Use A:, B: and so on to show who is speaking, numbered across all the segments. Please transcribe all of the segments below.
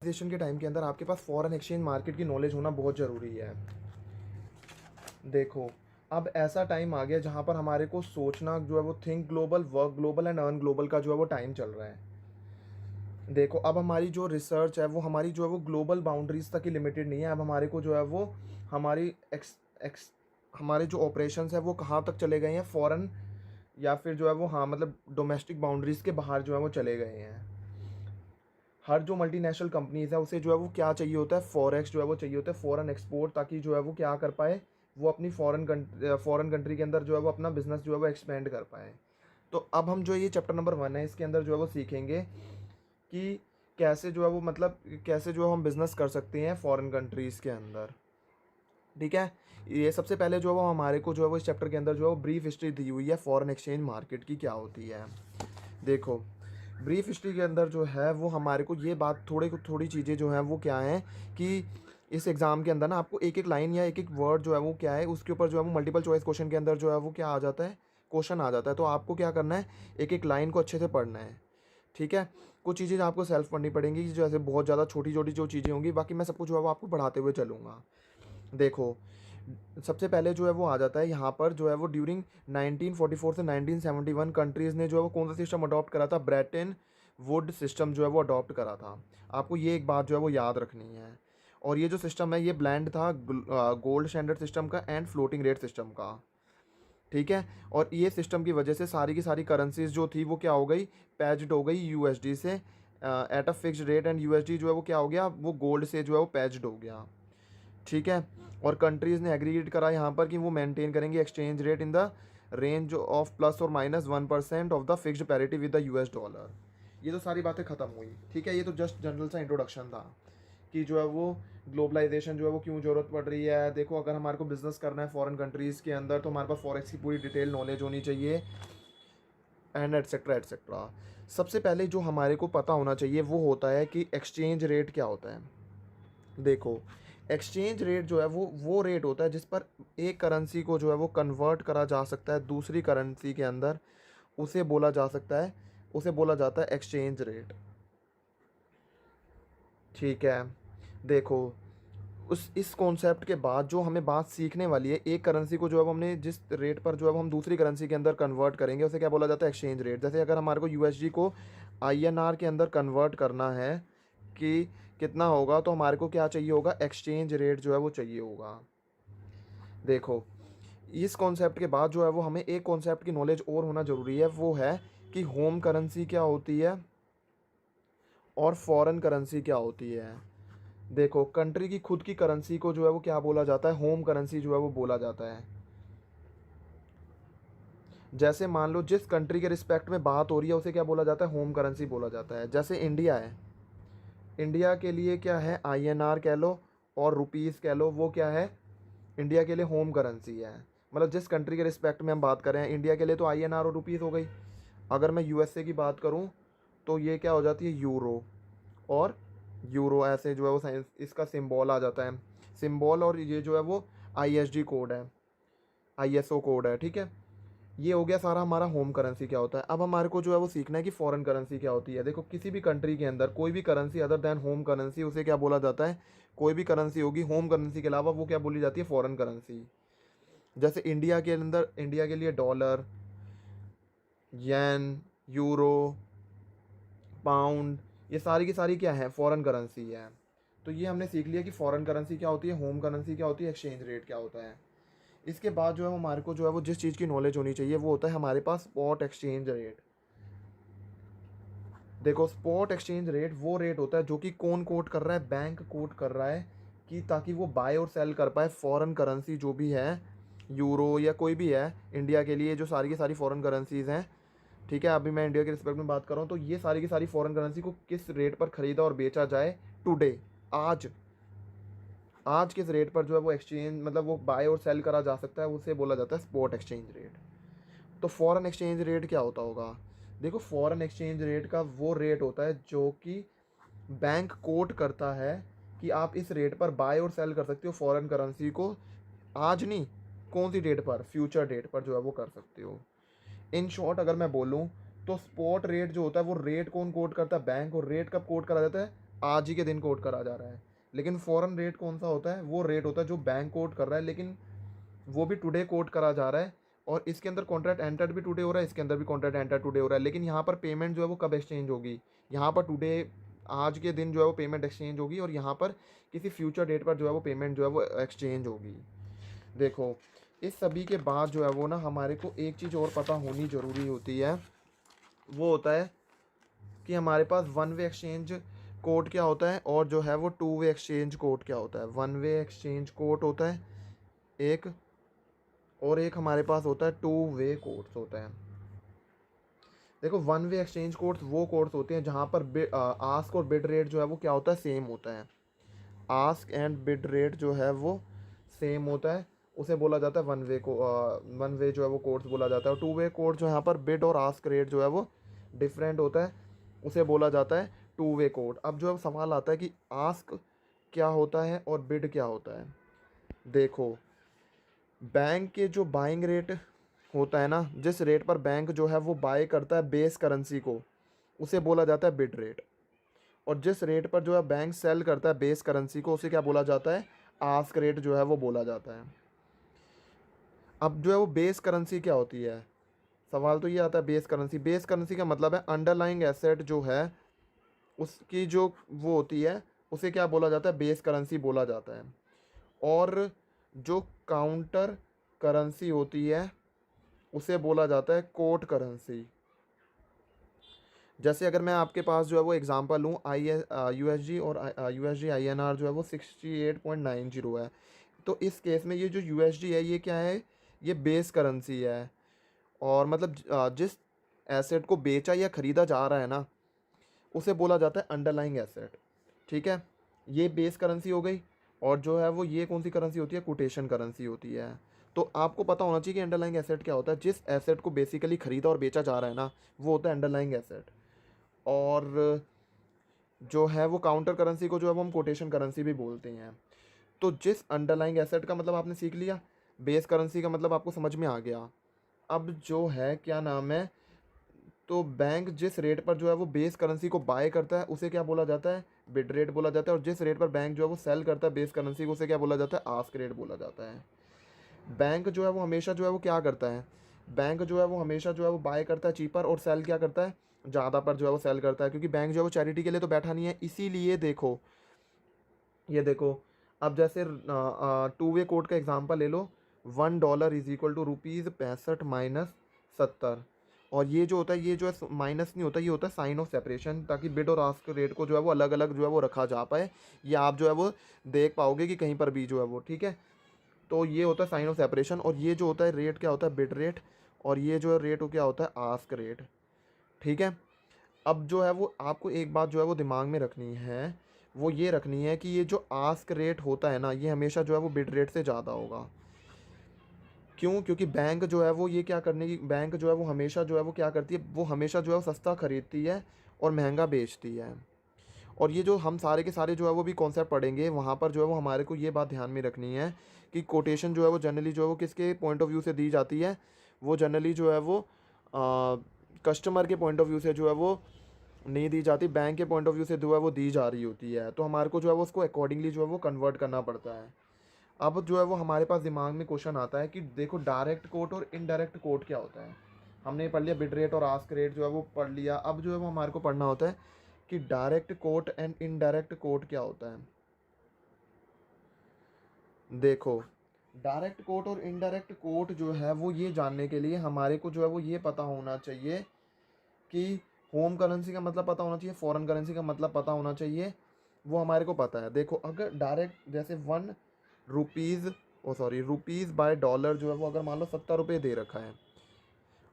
A: Globalisation के time के अंदर आपके पास फॉरेन एक्सचेंज मार्केट की नॉलेज होना बहुत ज़रूरी है। देखो, अब ऐसा टाइम आ गया जहाँ पर हमारे को सोचना जो है वो think global, work global and earn global का जो है वो टाइम चल रहा है। देखो, अब हमारी जो रिसर्च है वो हमारी जो है वो ग्लोबल बाउंड्रीज तक ही लिमिटेड नहीं है। अब हमारे को जो है वो हमारी एक्स एक्स हमारे जो ऑपरेशंस है वो कहाँ तक चले गए हैं, फॉरेन या फिर जो है वो, हाँ मतलब डोमेस्टिक बाउंड्रीज के बाहर जो है वो चले गए हैं। हर जो मल्टीनेशनल कंपनीज है उसे जो है वो क्या चाहिए होता है, फॉरेक्स जो है वो चाहिए होता है, फॉरेन एक्सपोर्ट, ताकि जो है वो क्या कर पाए, वो अपनी फॉरेन कंट्री के अंदर जो है वो अपना बिजनेस जो है वो एक्सपेंड कर पाए। तो अब हम जो ये चैप्टर नंबर 1 है इसके अंदर जो है वो सीखेंगे कि कैसे जो है वो, मतलब कैसे जो हम बिज़नेस कर सकते हैं फॉरेन कंट्रीज़ के अंदर। ठीक है, ये सबसे पहले जो है वो हमारे को जो है वो इस चैप्टर के अंदर जो है वो ब्रीफ हिस्ट्री दी हुई है फॉरेन एक्सचेंज मार्केट की क्या होती है। देखो, ब्रीफ हिस्ट्री के अंदर जो है वो हमारे को ये बात, थोड़ी चीज़ें जो हैं वो क्या हैं कि इस एग्ज़ाम के अंदर ना आपको एक एक लाइन या एक एक वर्ड जो है वो क्या है उसके ऊपर जो है वो मल्टीपल चॉइस क्वेश्चन के अंदर जो है वो क्या आ जाता है, क्वेश्चन आ जाता है। तो आपको क्या करना है, एक एक लाइन को अच्छे से पढ़ना है। ठीक है, कुछ चीज़ें आपको सेल्फ पढ़नी पड़ेंगी, जैसे बहुत ज़्यादा छोटी छोटी जो चीज़ें होंगी, बाकी मैं सब कुछ जो है वो आपको पढ़ाते हुए चलूँगा। देखो, सबसे पहले जो है वो आ जाता है यहाँ पर जो है वो ड्यूरिंग 1944 से 1971 कंट्रीज़ ने जो है वो कौन सा सिस्टम अडॉप्ट करा था, ब्रेटन वुड सिस्टम जो है वो अडॉप्ट करा था। आपको ये एक बात जो है वो याद रखनी है। और ये जो सिस्टम है ये ब्लेंड था गोल्ड स्टैंडर्ड सिस्टम का एंड फ्लोटिंग रेट सिस्टम का। ठीक है, और ये सिस्टम की वजह से सारी की सारी करेंसीज जो थी वो क्या हो गई, पैज्ड हो गई यूएसडी से at a fixed rate, and USD जो है वो क्या हो गया, वो गोल्ड से जो है वो पैज्ड हो गया। ठीक है, और कंट्रीज़ ने एग्रीड करा यहाँ पर कि वो मेंटेन करेंगे exchange rate in the range of +or -1% of the fixed parity with the US dollar. ये तो सारी बातें ख़त्म हुई। ठीक है, ये तो जस्ट जनरल सा इंट्रोडक्शन था कि जो है वो ग्लोबलाइजेशन जो है वो क्यों ज़रूरत पड़ रही है। देखो, अगर हमारे को बिज़नेस करना है फॉरेन कंट्रीज़ के अंदर तो हमारे पास फॉरेक्स की पूरी डिटेल नॉलेज होनी चाहिए, एंड एटसेट्रा एटसेट्रा। सबसे पहले जो हमारे को पता होना चाहिए वो होता है कि एक्सचेंज रेट क्या होता है। देखो, एक्सचेंज रेट जो है वो रेट होता है जिस पर एक करेंसी को जो है वो कन्वर्ट करा जा सकता है दूसरी करेंसी के अंदर, उसे बोला जा सकता है, उसे बोला जाता है एक्सचेंज रेट। ठीक है, देखो, उस इस कॉन्सेप्ट के बाद जो हमें बात सीखने वाली है, एक करेंसी को जो है वो हमने जिस रेट पर जो है वो हम दूसरी करेंसी के अंदर कन्वर्ट करेंगे उसे क्या बोला जाता है, एक्सचेंज रेट। जैसे अगर हमारे को यूएसडी को आईएनआर के अंदर कन्वर्ट करना है कि कितना होगा, तो हमारे को क्या चाहिए होगा, एक्सचेंज रेट जो है वो चाहिए होगा। देखो, इस कॉन्सेप्ट के बाद जो है वो हमें एक कॉन्सेप्ट की नॉलेज और होना ज़रूरी है, वो है कि होम करेंसी क्या होती है और फॉरेन करेंसी क्या होती है। देखो, कंट्री की खुद की करेंसी को जो है वो क्या बोला जाता है, होम करेंसी जो है वो बोला जाता है। जैसे मान लो जिस कंट्री के रिस्पेक्ट में बात हो रही है उसे क्या बोला जाता है, होम करेंसी बोला जाता है। जैसे इंडिया है, इंडिया के लिए क्या है, आईएनआर कह लो और रुपीज़ कह लो, वो क्या है, इंडिया के लिए होम करेंसी है। मतलब जिस कंट्री के रिस्पेक्ट में हम बात कर रहे हैं, इंडिया के लिए तो आईएनआर और रुपीज़ हो गई। अगर मैं यूएसए की बात करूं तो ये क्या हो जाती है, यूरो। और यूरो ऐसे जो है वो इसका सिंबल आ जाता है, सिंबल, और ये जो है वो आईएसडी कोड है, आईएसओ कोड है। ठीक है, ये हो गया सारा हमारा होम करेंसी क्या होता है। अब हमारे को जो है वो सीखना है कि फॉरेन करेंसी क्या होती है। देखो, किसी भी कंट्री के अंदर कोई भी currency other than home currency उसे क्या बोला जाता है, कोई भी करेंसी होगी होम करेंसी के अलावा वो क्या बोली जाती है, फॉरेन करेंसी। जैसे इंडिया के अंदर, इंडिया के लिए डॉलर, येन, यूरो, पाउंड, ये सारी की सारी क्या है, फॉरेन करेंसी है। तो ये हमने सीख लिया कि फॉरेन करेंसी क्या होती है, होम करेंसी क्या होती है, एक्सचेंज रेट क्या होता है। इसके बाद जो है हमारे को जो है वो जिस चीज़ की नॉलेज होनी चाहिए वो होता है हमारे पास स्पॉट एक्सचेंज रेट। देखो, स्पॉट एक्सचेंज रेट वो रेट होता है जो कि कौन कोट कर रहा है, बैंक कोट कर रहा है, कि ताकि वो बाय और सेल कर पाए फॉरेन करेंसी जो भी है, यूरो या कोई भी है। इंडिया के लिए जो सारी की सारी फॉरेन करेंसीज़ हैं, ठीक है, अभी मैं इंडिया के रिस्पेक्ट में बात कर रहा हूँ, तो ये सारी की सारी फॉरेन करेंसी को किस रेट पर ख़रीदा और बेचा जाए टुडे, आज, आज किस रेट पर जो है वो एक्सचेंज, मतलब वो बाय और सेल करा जा सकता है, उसे बोला जाता है स्पॉट एक्सचेंज रेट। तो फॉरेन एक्सचेंज रेट क्या होता होगा। देखो, फॉरेन एक्सचेंज रेट का वो रेट होता है जो कि बैंक कोट करता है कि आप इस रेट पर बाय और सेल कर सकते हो फॉरेन करेंसी को, आज नहीं, कौन सी डेट पर, फ्यूचर डेट पर जो है वो कर सकते हो। इन शॉर्ट अगर मैं बोलूँ तो स्पॉट रेट जो होता है वो रेट कौन कोट करता है, बैंक। और रेट कब कोट करा जाता है, आज ही के दिन कोट करा जा रहा है। लेकिन फॉरेन रेट कौन सा होता है? वो रेट होता है जो बैंक कोट कर रहा है, लेकिन वो भी टुडे कोट करा जा रहा है, और इसके अंदर कॉन्ट्रैक्ट एंटर्ड भी टुडे हो रहा है, इसके अंदर भी कॉन्ट्रैक्ट एंटर टुडे हो रहा है। लेकिन यहाँ पर पेमेंट जो है वो कब एक्सचेंज होगी? यहाँ पर टुडे, आज के दिन जो है वो पेमेंट एक्सचेंज होगी, और यहाँ पर किसी फ्यूचर डेट पर जो है वो पेमेंट जो है वो एक्सचेंज होगी। देखो, इस सभी के बाद जो है वो ना हमारे को एक चीज़ और पता होनी ज़रूरी होती है, वो होता है कि हमारे पास वन वे एक्सचेंज कोड क्या होता है, और जो है वो टू वे एक्सचेंज कोड क्या होता है। वन वे एक्सचेंज कोड होता है एक, और एक हमारे पास होता है टू वे कोड्स होता है। देखो, वन वे एक्सचेंज कोड्स वो कोड्स होते हैं जहाँ पर आस्क और बिड रेट जो है वो क्या होता है? सेम होता है। आस्क एंड बिड रेट जो है वो सेम होता है, उसे बोला जाता है वन वे को, वन वे जो है वो कोड्स बोला जाता है। और टू वे कोड जो यहाँ पर बिड और आस्क रेट जो है वो डिफरेंट होता है, उसे बोला जाता है टू वे कोड। अब जो है सवाल आता है कि आस्क क्या होता है और बिड क्या होता है। देखो, बैंक के जो बाइंग रेट होता है ना, जिस रेट पर बैंक जो है वो बाय करता है बेस करेंसी को, उसे बोला जाता है बिड रेट। और जिस रेट पर जो है बैंक सेल करता है बेस करेंसी को, उसे क्या बोला जाता है? आस्क रेट जो है वो बोला जाता है। अब जो है वो बेस करेंसी क्या होती है? सवाल तो ये आता है बेस करेंसी। बेस करेंसी का मतलब है अंडरलाइंग एसेट जो है उसकी जो वो होती है, उसे क्या बोला जाता है? बेस करेंसी बोला जाता है। और जो काउंटर करेंसी होती है उसे बोला जाता है कोट करेंसी। जैसे अगर मैं आपके पास जो है वो एग्जांपल लूँ, USD और USD INR जो है वो 68.90 है। तो इस केस में ये जो USD है ये क्या है? ये बेस करेंसी है। और मतलब जिस एसेट को बेचा या ख़रीदा जा रहा है ना, उसे बोला जाता है अंडरलाइंग एसेट। ठीक है, ये बेस करेंसी हो गई। और जो है वो ये कौन सी करेंसी होती है? कोटेशन करेंसी होती है। तो आपको पता होना चाहिए कि अंडरलाइंग एसेट क्या होता है। जिस एसेट को बेसिकली ख़रीदा और बेचा जा रहा है ना, वो होता है अंडरलाइंग एसेट। और जो है वो काउंटर करेंसी को जो है वो हम कोटेशन करेंसी भी बोलते हैं। तो जिस अंडरलाइंग एसेट का मतलब आपने सीख लिया, बेस करेंसी का मतलब आपको समझ में आ गया। अब जो है क्या नाम है, तो बैंक जिस रेट पर जो है वो बेस करेंसी को बाय करता है उसे क्या बोला जाता है? बिड रेट बोला जाता है। और जिस रेट पर बैंक जो है वो सेल करता है बेस करेंसी को, उसे क्या बोला जाता है? आस्क रेट बोला जाता है। बैंक जो है वो हमेशा जो है वो क्या करता है? बैंक जो है वो हमेशा जो है वो बाय करता है चीपर, और सेल क्या करता है? ज़्यादा पर जो है वो सेल करता है। क्योंकि बैंक जो है वो चैरिटी के लिए तो बैठा नहीं है, इसीलिए देखो, ये देखो, अब जैसे टू वे कोड का एग्जांपल ले लो। $1 इज इक्वल टू ₹65 - 70। और ये जो होता है, ये जो है माइनस नहीं होता, ये होता है साइन ऑफ सेपरेशन, ताकि बिड और आस्क रेट को जो है वो अलग अलग जो है वो रखा जा पाए। ये आप जो है वो देख पाओगे कि कहीं पर भी जो है वो, ठीक है। तो ये होता है साइन ऑफ सेपरेशन। और ये जो होता है रेट क्या होता है? Bid rate. और ये जो है रेट क्या होता है? Ask rate. ठीक है। अब जो है वो आपको एक बात जो है वो दिमाग में रखनी है, वो ये रखनी है कि ये जो आस्क रेट होता है ना, ये हमेशा जो है वो बिड रेट से ज़्यादा होगा। क्यों? क्योंकि बैंक जो है वो ये क्या करने की, बैंक जो है वो हमेशा जो है वो क्या करती है? वो हमेशा जो है वो सस्ता खरीदती है और महंगा बेचती है। और ये जो हम सारे के सारे जो है वो भी कॉन्सेप्ट पढ़ेंगे, वहाँ पर जो है वो हमारे को ये बात ध्यान में रखनी है कि कोटेशन जो है वो जनरली जो है वो किसके पॉइंट ऑफ व्यू से दी जाती है? वो जनरली जो है वो कस्टमर के पॉइंट ऑफ व्यू से जो है वो नहीं दी जाती, बैंक के पॉइंट ऑफ व्यू से जो है वो दी जा रही होती है। तो हमारे को जो है वो उसको अकॉर्डिंगली जो है वो कन्वर्ट करना पड़ता है। अब जो है वो हमारे पास दिमाग में क्वेश्चन आता है कि देखो, डायरेक्ट कोट और इनडायरेक्ट कोट क्या होता है। हमने पढ़ लिया बिड रेट और आस्क रेट जो है वो पढ़ लिया। अब जो है वो हमारे को पढ़ना होता है कि direct quote and indirect coat क्या होता है। देखो, डायरेक्ट कोट और इनडायरेक्ट कोट जो है वो ये जानने के लिए हमारे को जो है वो ये पता होना चाहिए कि होम करेंसी का मतलब पता होना चाहिए, फॉरेन करेंसी का मतलब पता होना चाहिए। वो हमारे को पता है। देखो, अगर डायरेक्ट जैसे ₹1, ओ सॉरी ₹1/डॉलर जो है वो अगर मान लो 70 रुपये दे रखा है,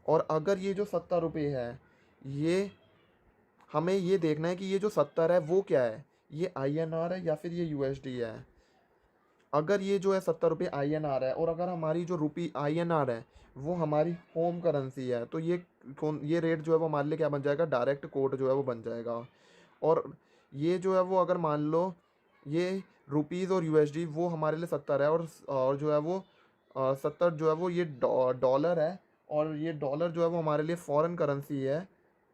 A: और अगर ये जो 70 रुपये है, ये हमें ये देखना है कि ये जो 70 है वो क्या है? ये INR है या फिर ये USD है। अगर ये जो है 70 रुपये INR है, और अगर हमारी जो रुपी INR है वो हमारी होम करेंसी है, तो ये रेट जो है वो हमारे लिए क्या बन जाएगा? डायरेक्ट कोट जो है वो बन जाएगा। और ये जो है वो अगर मान लो ये रुपीज़ और USD वो हमारे लिए 70 है, और जो है वो 70 जो है वो ये डॉलर है, और ये डॉलर जो है वो हमारे लिए फॉरेन करेंसी है।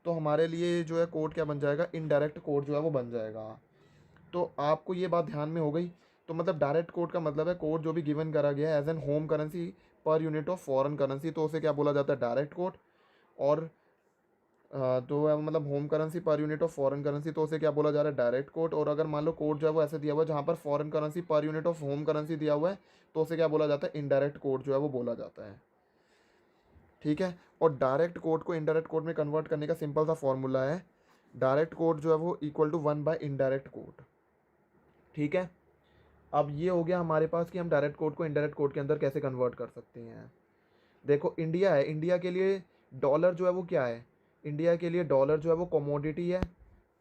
A: तो हमारे लिए जो है कोड क्या बन जाएगा? इनडायरेक्ट कोड जो है वो बन जाएगा। तो आपको ये बात ध्यान में हो गई। तो मतलब डायरेक्ट कोड का मतलब है कोड जो भी गिवन करा गया है as an home currency per unit of foreign currency, तो उसे क्या बोला जाता है, डायरेक्ट कोड। और तो मतलब home currency per unit of foreign currency, तो उसे क्या बोला जा रहा है, डायरेक्ट कोड। और अगर मान लो कोड जो है वो ऐसे दिया हुआ है जहाँ पर foreign currency per unit of home currency दिया हुआ है, तो उसे क्या बोला जाता है, इनडायरेक्ट कोड जो है वो बोला जाता है। ठीक है। और डायरेक्ट कोड को इनडायरेक्ट कोड में कन्वर्ट करने का सिंपल सा फॉर्मूला है, डायरेक्ट कोड जो है वो equal to 1 by indirect code. ठीक है। अब ये हो गया हमारे पास कि हम डायरेक्ट कोड को इनडायरेक्ट कोड के अंदर कैसे कन्वर्ट कर सकते हैं। देखो इंडिया है, इंडिया के लिए डॉलर जो है वो क्या है, इंडिया के लिए डॉलर जो है वो कमोडिटी है।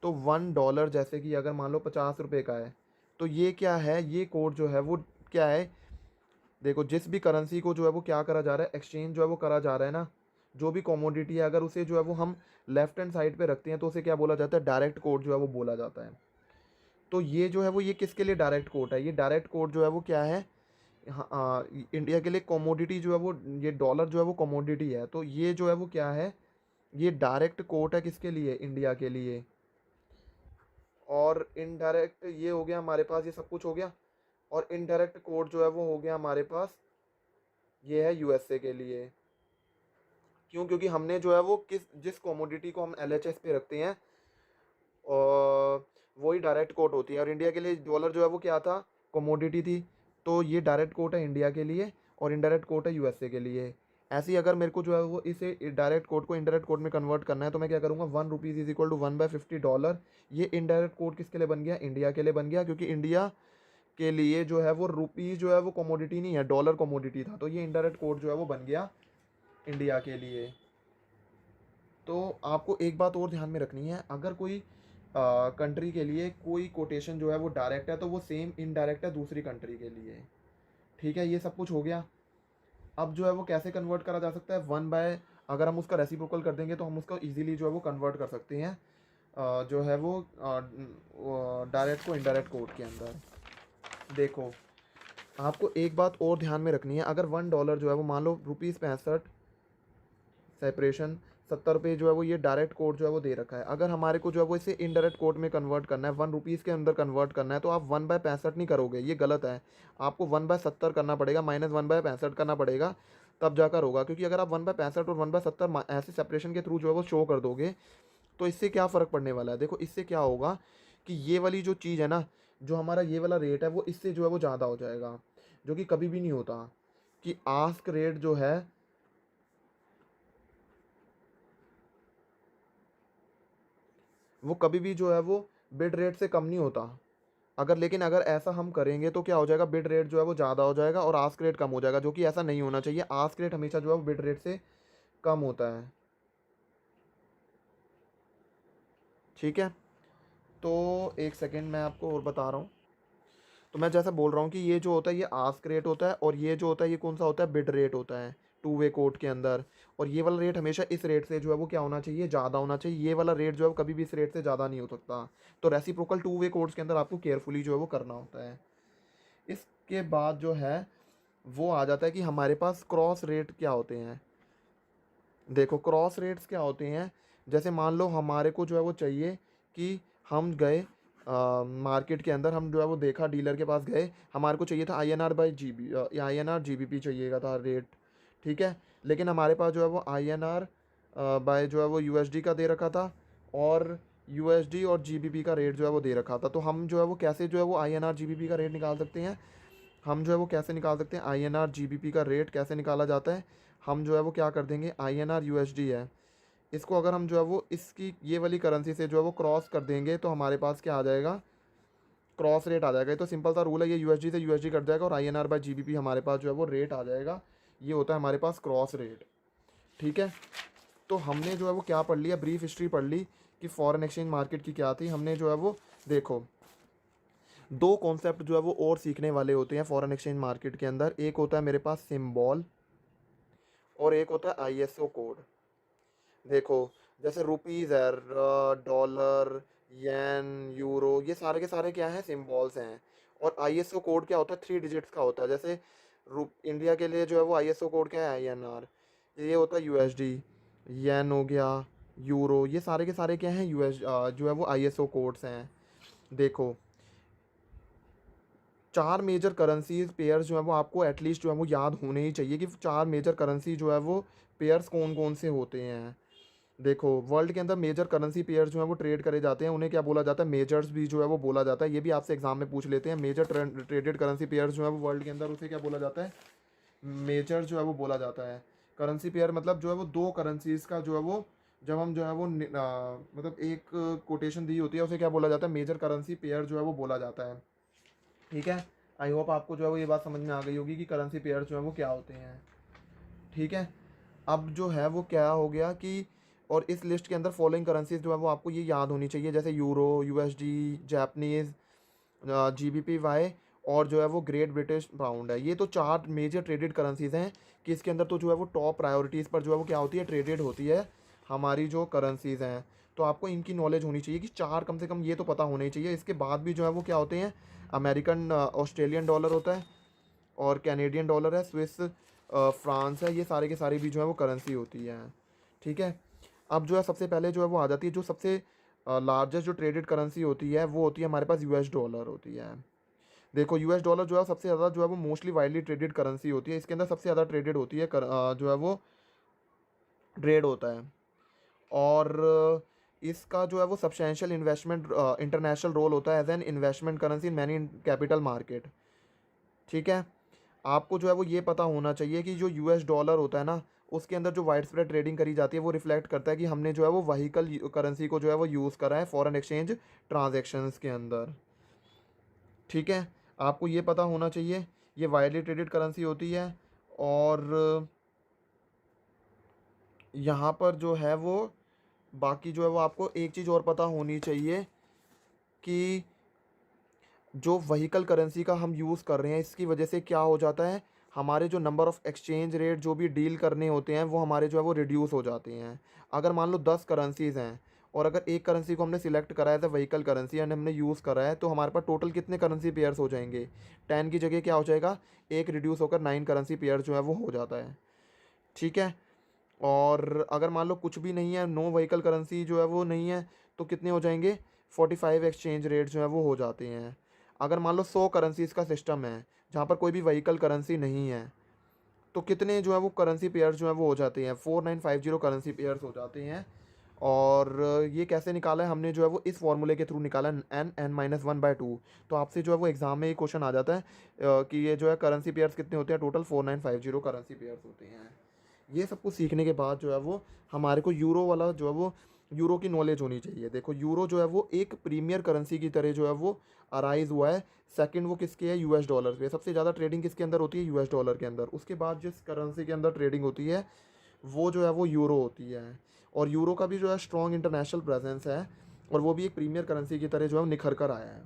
A: तो $1 जैसे कि अगर मान लो 50 रुपये का है, तो ये क्या है, ये कोड जो है वो क्या है, देखो जिस भी करेंसी को जो है वो क्या करा जा रहा है, एक्सचेंज जो है वो करा जा रहा है ना, जो भी कमोडिटी है, अगर उसे जो है वो हम लेफ्ट हैंड साइड पे रखते हैं तो उसे क्या बोला जाता है, डायरेक्ट कोड जो है वो बोला जाता है। तो ये जो है वो ये किसके लिए डायरेक्ट कोड है, ये डायरेक्ट कोड जो है वो क्या है, हाँ इंडिया के लिए कमोडिटी जो है वो, ये डॉलर जो है वो कमोडिटी है, तो ये जो है वो क्या है, ये डायरेक्ट कोड है किसके लिए, इंडिया के लिए। और इनडायरेक्ट ये हो गया हमारे पास, ये सब कुछ हो गया। और इनडायरेक्ट कोड जो है वो हो गया हमारे पास, ये है यूएसए के लिए। क्यों, क्योंकि हमने जो है वो जिस कमोडिटी को हम एलएचएस पे रखते हैं और वही डायरेक्ट कोट होती है। और इंडिया के लिए डॉलर जो है वो क्या था, कमोडिटी थी। तो ये डायरेक्ट कोट है इंडिया के लिए और इनडायरेक्ट कोट है यूएसए के लिए। ऐसे ही अगर मेरे को जो है वो इसे डायरेक्ट कोड को इनडायरेक्ट कोड में कन्वर्ट करना है, तो मैं क्या करूँगा, ₹1 इज इक्वल टू $1/50। ये इनडायरेक्ट कोड किसके लिए बन गया, इंडिया के लिए बन गया, क्योंकि इंडिया के लिए जो है वो रुपीज़ जो है वो कमोडिटी नहीं है, डॉलर कमोडिटी था। तो ये इनडायरेक्ट कोड जो है वो बन गया इंडिया के लिए। तो आपको एक बात और ध्यान में रखनी है, अगर कोई कंट्री के लिए कोई कोटेशन जो है वो डायरेक्ट है, तो वो सेम इनडायरेक्ट है दूसरी कंट्री के लिए। ठीक है, ये सब कुछ हो गया। अब जो है वो कैसे कन्वर्ट करा जा सकता है, 1 बाय, अगर हम उसका रेसिप्रोकल कर देंगे तो हम उसको इजीली जो है वो कन्वर्ट कर सकते हैं, जो है वो डायरेक्ट को इनडायरेक्ट कोड के अंदर। देखो आपको एक बात और ध्यान में रखनी है, अगर $1 जो है वो मान लो ₹65 सेपरेशन 70 रुपये जो है वो ये डायरेक्ट कोड जो है वो दे रखा है, अगर हमारे को जो है वो इसे इनडायरेक्ट कोड में कन्वर्ट करना है, ₹1 के अंदर कन्वर्ट करना है, तो आप 1/65 नहीं करोगे, ये गलत है। आपको 1/70 करना पड़ेगा, -1/65 करना पड़ेगा, तब जाकर होगा। क्योंकि अगर आप 1/65 और 1/70 ऐसे सेपरेशन के थ्रू जो है वो शो कर दोगे, तो इससे क्या फ़र्क पड़ने वाला है, देखो इससे क्या होगा कि ये वाली जो चीज़ है ना, जो हमारा ये वाला रेट है वो इससे जो है वो ज़्यादा हो जाएगा, जो कि कभी भी नहीं होता। कि आस्क रेट जो है वो कभी भी जो है वो बिड रेट से कम नहीं होता। अगर लेकिन अगर ऐसा हम करेंगे तो क्या हो जाएगा, बिड रेट जो है वो ज़्यादा हो जाएगा और आस्क रेट कम हो जाएगा, जो कि ऐसा नहीं होना चाहिए। आस्क रेट हमेशा जो है वो बिड रेट से कम होता है। ठीक है। तो एक सेकेंड मैं आपको और बता रहा हूँ। तो मैं जैसा बोल रहा हूँ कि ये जो होता है ये आस्क रेट होता है, और ये जो होता है ये कौन सा होता है, बिड रेट होता है, टू वे कोट के अंदर। और ये वाला रेट हमेशा इस रेट से जो है वो क्या होना चाहिए, ज़्यादा होना चाहिए। ये वाला रेट जो है वो कभी भी इस रेट से ज़्यादा नहीं हो सकता। तो रेसिप्रोकल टू वे कोड्स के अंदर आपको केयरफुली जो है वो करना होता है। इसके बाद जो है वो आ जाता है कि हमारे पास क्रॉस रेट क्या होते हैं। देखो क्रॉस रेट्स क्या होते हैं, जैसे मान लो हमारे को जो है वो चाहिए कि हम गए मार्केट के अंदर, हम जो है वो देखा, डीलर के पास गए, हमारे को चाहिए था INR/GBP चाहिएगा था रेट। ठीक है। लेकिन हमारे पास जो है वो INR बाय जो है वो USD का दे रखा था, और USD और GBP का रेट जो है वो दे रखा था। तो हम जो है वो कैसे जो है वो INR/GBP का रेट निकाल सकते हैं, हम जो है वो कैसे निकाल सकते हैं, INR/GBP का रेट कैसे निकाला जाता है, हम जो है वो क्या कर देंगे, INR USD है, इसको अगर हम जो है वो इसकी ये वाली करेंसी से जो है वो क्रॉस कर देंगे, तो हमारे पास क्या आ जाएगा, क्रॉस रेट आ जाएगा। ये तो सिंपल सा रूल है, ये USD से USD कट जाएगा और INR/GBP हमारे पास जो है वो रेट आ जाएगा। ये होता है हमारे पास क्रॉस रेट। ठीक है। तो हमने जो है वो क्या पढ़ लिया, ब्रीफ हिस्ट्री पढ़ ली कि फॉरेन एक्सचेंज मार्केट की क्या थी। हमने जो है वो देखो दो कॉन्सेप्ट जो है वो और सीखने वाले होते हैं फॉरेन एक्सचेंज मार्केट के अंदर। एक होता है मेरे पास सिंबल और एक होता है ISO कोड। देखो जैसे रुपीज़ है, डॉलर, येन, यूरो, ये सारे के सारे क्या हैं, सिंबल्स हैं। और ISO कोड क्या होता है, 3 डिजिट्स का होता है। जैसे इंडिया के लिए जो है वो ISO कोड क्या है, INR। ये होता है USD, येन हो गया, यूरो, ये सारे के सारे क्या हैं, जो है वो ISO कोड्स हैं। देखो 4 मेजर करेंसीज़ पेयर्स जो है वो आपको एटलीस्ट जो है वो याद होने ही चाहिए कि 4 मेजर करेंसी जो है वो पेयर्स कौन-कौन से होते हैं। देखो वर्ल्ड के अंदर मेजर करेंसी पेयर्स जो हैं वो ट्रेड करे जाते हैं, उन्हें क्या बोला जाता है, मेजर्स भी जो है वो बोला जाता है। ये भी आपसे एग्जाम में पूछ लेते हैं, मेजर ट्रेडेड करेंसी पेयर्स जो है वो वर्ल्ड के अंदर, उसे क्या बोला जाता है, मेजर जो है वो बोला जाता है। करेंसी पेयर मतलब जो है वो दो करेंसीज का जो है वो, जब हम जो है वो मतलब एक कोटेशन दी होती है उसे क्या बोला जाता है, मेजर करेंसी पेयर जो है वो बोला जाता है। ठीक है, आई होप आपको जो है वो ये बात समझ में आ गई होगी कि करेंसी पेयर जो है वो क्या होते हैं। ठीक है, अब जो है वो क्या हो गया कि, और इस लिस्ट के अंदर फॉलोइंग करेंसीज जो है वो आपको ये याद होनी चाहिए, जैसे euro, USD, Japanese, GBP Y, और जो है वो ग्रेट ब्रिटिश पाउंड है। ये तो 4 मेजर ट्रेडेड करेंसीज हैं कि इसके अंदर तो जो है वो टॉप प्रायोरिटीज़ पर जो है वो क्या होती है, ट्रेडेड होती है हमारी जो करेंसीज हैं। तो आपको इनकी नॉलेज होनी चाहिए कि 4 कम से कम ये तो पता होना ही चाहिए। इसके बाद भी जो है वो क्या होते हैं, अमेरिकन ऑस्ट्रेलियन डॉलर होता है, और कैनेडियन डॉलर है, स्विस फ्रांस है, ये सारे के सारे भी जो है वो करेंसी होती है। ठीक है, अब जो है सबसे पहले जो है वो आ जाती है, जो सबसे लार्जेस्ट जो ट्रेडेड करेंसी होती है वो होती है हमारे पास यूएस डॉलर होती है। देखो यूएस डॉलर जो है सबसे ज़्यादा जो है वो मोस्टली वाइडली ट्रेडेड करेंसी होती है, इसके अंदर सबसे ज़्यादा ट्रेडेड होती है जो है वो ट्रेड होता है। और इसका जो है वो सब्सटेंशियल इन्वेस्टमेंट इंटरनेशनल रोल होता है as an investment currency in many capital market. ठीक है, आपको जो है वो ये पता होना चाहिए कि जो यूएस डॉलर होता है ना, उसके अंदर जो वाइड स्प्रेड ट्रेडिंग करी जाती है वो रिफ्लेक्ट करता है कि हमने जो है वो वहीकल करेंसी को जो है वो यूज़ करा है फॉरेन एक्सचेंज ट्रांजैक्शंस के अंदर। ठीक है, आपको ये पता होना चाहिए, ये वाइडली ट्रेडेड करेंसी होती है। और यहाँ पर जो है वो बाकी जो है वो आपको एक चीज़ और पता होनी चाहिए कि जो वहीकल करेंसी का हम यूज़ कर रहे हैं इसकी वजह से क्या हो जाता है, हमारे जो नंबर ऑफ़ एक्सचेंज रेट जो भी डील करने होते हैं वो हमारे जो है वो रिड्यूस हो जाते हैं। अगर मान लो 10 करेंसीज़ हैं और अगर एक करेंसी को हमने सिलेक्ट करा है एज व्हीकल करेंसी एंड हमने यूज़ करा है, तो हमारे पास टोटल कितने करेंसी पेयर्स हो जाएंगे, 10 की जगह क्या हो जाएगा, एक रिड्यूस होकर 9 करेंसी पेयर जो है वो हो जाता है। ठीक है, और अगर मान लो कुछ भी नहीं है, नो व्हीकल करेंसी जो है वो नहीं है, तो कितने हो जाएंगे, 45 एक्सचेंज रेट जो है वो हो जाते हैं। अगर मान लो 100 करेंसीज का सिस्टम है जहाँ पर कोई भी व्हीकल करेंसी नहीं है, तो कितने जो है वो करेंसी पेयर्स जो है वो हो जाते हैं, 4950 करेंसी पेयर्स हो जाते हैं। और ये कैसे निकाला है हमने, जो है वो इस फॉर्मूले के थ्रू निकाला है, n(n-1/2). तो आपसे जो है वो एग्ज़ाम में ये क्वेश्चन आ जाता है कि ये जो है करेंसी पेयर्स कितने होते हैं, टोटल 4950 करेंसी पेयर्स होते हैं। ये सब कुछ सीखने के बाद जो है वो हमारे को यूरो वाला जो है वो यूरो की नॉलेज होनी चाहिए। देखो यूरो जो है वो एक प्रीमियर करेंसी की तरह जो है वो अराइज हुआ है। सेकंड वो किसके है, यूएस डॉलर पे। सबसे ज़्यादा ट्रेडिंग किसके अंदर होती है, यूएस डॉलर के अंदर। उसके बाद जिस करेंसी के अंदर ट्रेडिंग होती है वो जो है वो यूरो होती है। और यूरो का भी जो है स्ट्रॉन्ग इंटरनेशनल प्रेजेंस है, और वो भी एक प्रीमियर करेंसी की तरह जो है वो निखर कर आया है।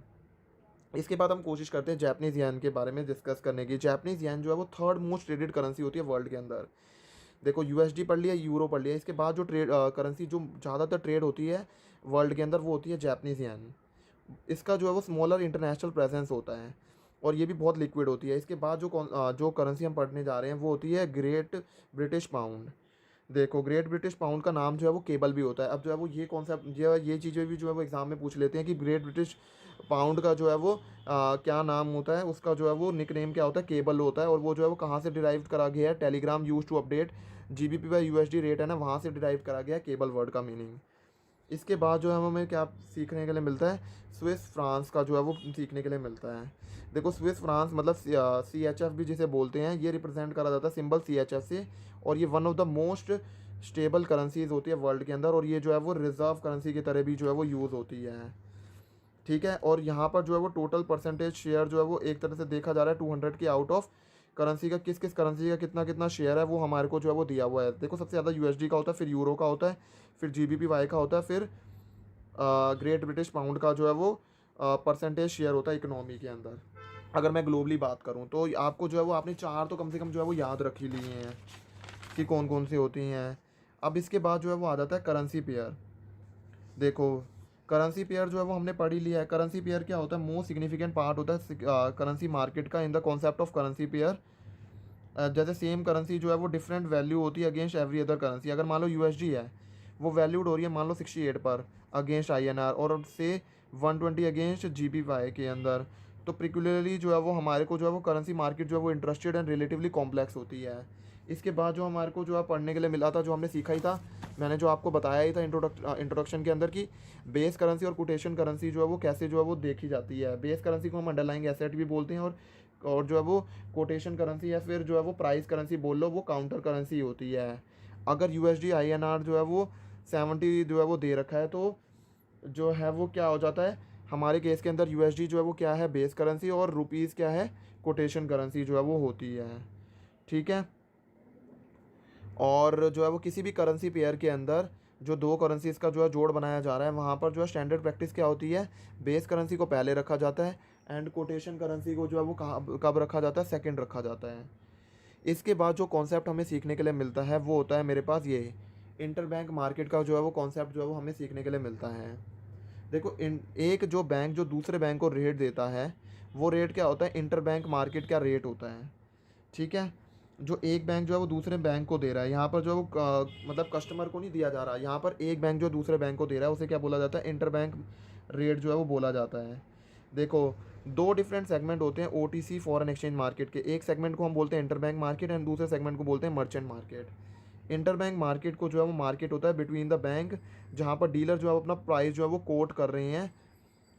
A: इसके बाद हम कोशिश करते हैं जापानीज़ येन के बारे में डिस्कस करने की। जापानीज़ येन जो है वो थर्ड मोस्ट ट्रेडेड करेंसी होती है वर्ल्ड के अंदर। देखो यूएसडी पढ़ लिया, यूरो पढ़ लिया, इसके बाद जो करेंसी जो ज़्यादातर ट्रेड होती है वर्ल्ड के अंदर वो होती है जापानीज़ येन। इसका जो है वो स्मॉलर इंटरनेशनल प्रेजेंस होता है और ये भी बहुत लिक्विड होती है। इसके बाद जो करेंसी हम पढ़ने जा रहे हैं वो होती है ग्रेट ब्रिटिश पाउंड। देखो ग्रेट ब्रिटिश पाउंड का नाम जो है वो केबल भी होता है। अब जो है वो ये कॉन्सेप्ट ये चीज़ें भी जो है वो एग्ज़ाम में पूछ लेते हैं कि ग्रेट ब्रिटिश पाउंड का जो है वो क्या नाम होता है, उसका जो है वो निकनेम क्या होता है, केबल होता है। और वो जो है वो कहाँ से डिराइव करा गया है, Telegram use to update GBP/USD rate है ना, वहाँ से डिराइव करा गया है केबल वर्ड का मीनिंग। इसके बाद जो है हमें क्या सीखने के लिए मिलता है, स्विस फ्रांस का जो है वो सीखने के लिए मिलता है। देखो स्विस फ्रांस मतलब CHF भी जिसे बोलते हैं, ये रिप्रेजेंट करा जाता है सिंबल CHF से। और ये one of the most stable currencies होती है वर्ल्ड के अंदर, और ये जो है वो रिजर्व करेंसी की तरह भी जो है वो यूज़ होती है। ठीक है, और यहाँ पर जो है वो टोटल परसेंटेज शेयर जो है वो एक तरह से देखा जा रहा है 200 के आउट ऑफ करेंसी का, किस किस करेंसी का कितना कितना शेयर है वो हमारे को जो है वो दिया हुआ है। देखो सबसे ज़्यादा USD का होता है, फिर यूरो का होता है, फिर GBPY का होता है, फिर ग्रेट ब्रिटिश पाउंड का जो है वो परसेंटेज शेयर होता है इकोनॉमी के अंदर। अगर मैं ग्लोबली बात करूँ तो आपको जो है वो आपने 4 तो कम से कम जो है वो याद रख ही लिए हैं कि कौन कौन सी होती हैं। अब इसके बाद जो है वो आ जाता है करेंसी पेयर। देखो करेंसी पेयर जो है वो हमने पढ़ ही लिया है। करेंसी पेयर क्या होता है, मोस्ट सिग्निफिकेंट पार्ट होता है करेंसी मार्केट का in the concept of currency pair. जैसे सेम करेंसी जो है वो डिफरेंट वैल्यू होती है अगेंस्ट एवरी अदर करेंसी। अगर मान लो USD है, वो वैल्यूड हो रही है मान लो 68 पर अगेंस्ट INR, और से 120 अगेंस्ट GBY के अंदर, तो पर्टिकुलरली जो है वो हमारे को जो है वो करेंसी मार्केट जो है वो इंटरेस्टेड एंड रिलेटिवली कॉम्प्लेक्स होती है। इसके बाद जो हमारे को जो है पढ़ने के लिए मिला था, जो हमने सीखा ही था, मैंने जो आपको बताया ही था इंट्रोडक्शन के अंदर, कि बेस करेंसी और कोटेशन करेंसी जो है वो कैसे जो है वो देखी जाती है। बेस करेंसी को हम अंडरलाइंग एसेट भी बोलते हैं, और जो है वो कोटेशन करेंसी या फिर जो है वो प्राइस करेंसी बोल लो, वो काउंटर करेंसी होती है। अगर यूएसडी आईएनआर जो है वो 70 जो है वो दे रखा है, तो जो है वो क्या हो जाता है हमारे केस के अंदर, यूएसडी जो है वो क्या है, बेस करेंसी, और रुपीज़ क्या है, कोटेशन करेंसी जो है वो होती है। ठीक है। और जो है वो किसी भी करेंसी पेयर के अंदर जो दो करेंसीज का जो है जोड़ बनाया जा रहा है, वहाँ पर जो है स्टैंडर्ड प्रैक्टिस क्या होती है, बेस करेंसी को पहले रखा जाता है एंड कोटेशन करेंसी को जो है वो कब रखा जाता है, सेकंड रखा जाता है। इसके बाद जो कॉन्सेप्ट हमें सीखने के लिए मिलता है वो होता है मेरे पास ये इंटरबैंक मार्केट का जो है वो कॉन्सेप्ट जो है वो हमें सीखने के लिए मिलता है। देखो, एक जो बैंक जो दूसरे बैंक को रेट देता है, वो रेट क्या होता है, इंटरबैंक मार्केट का रेट होता है। ठीक है। जो एक बैंक जो है वो दूसरे बैंक को दे रहा है, यहाँ पर जो है वो मतलब कस्टमर को नहीं दिया जा रहा, यहाँ पर एक बैंक जो दूसरे बैंक को दे रहा है उसे क्या बोला जाता है, इंटरबैंक रेट जो है वो बोला जाता है। देखो, दो डिफरेंट सेगमेंट होते हैं ओटीसी फॉरेन एक्सचेंज मार्केट के। एक सेगमेंट को हम बोलते हैं इंटरबैंक मार्केट एंड दूसरे सेगमेंट को बोलते हैं मर्चेंट मार्केट। इंटरबैंक मार्केट को जो है वो मार्केट होता है बिटवीन द बैंक, जहाँ पर डीलर जो है अपना प्राइस जो है वो कोट कर रहे हैं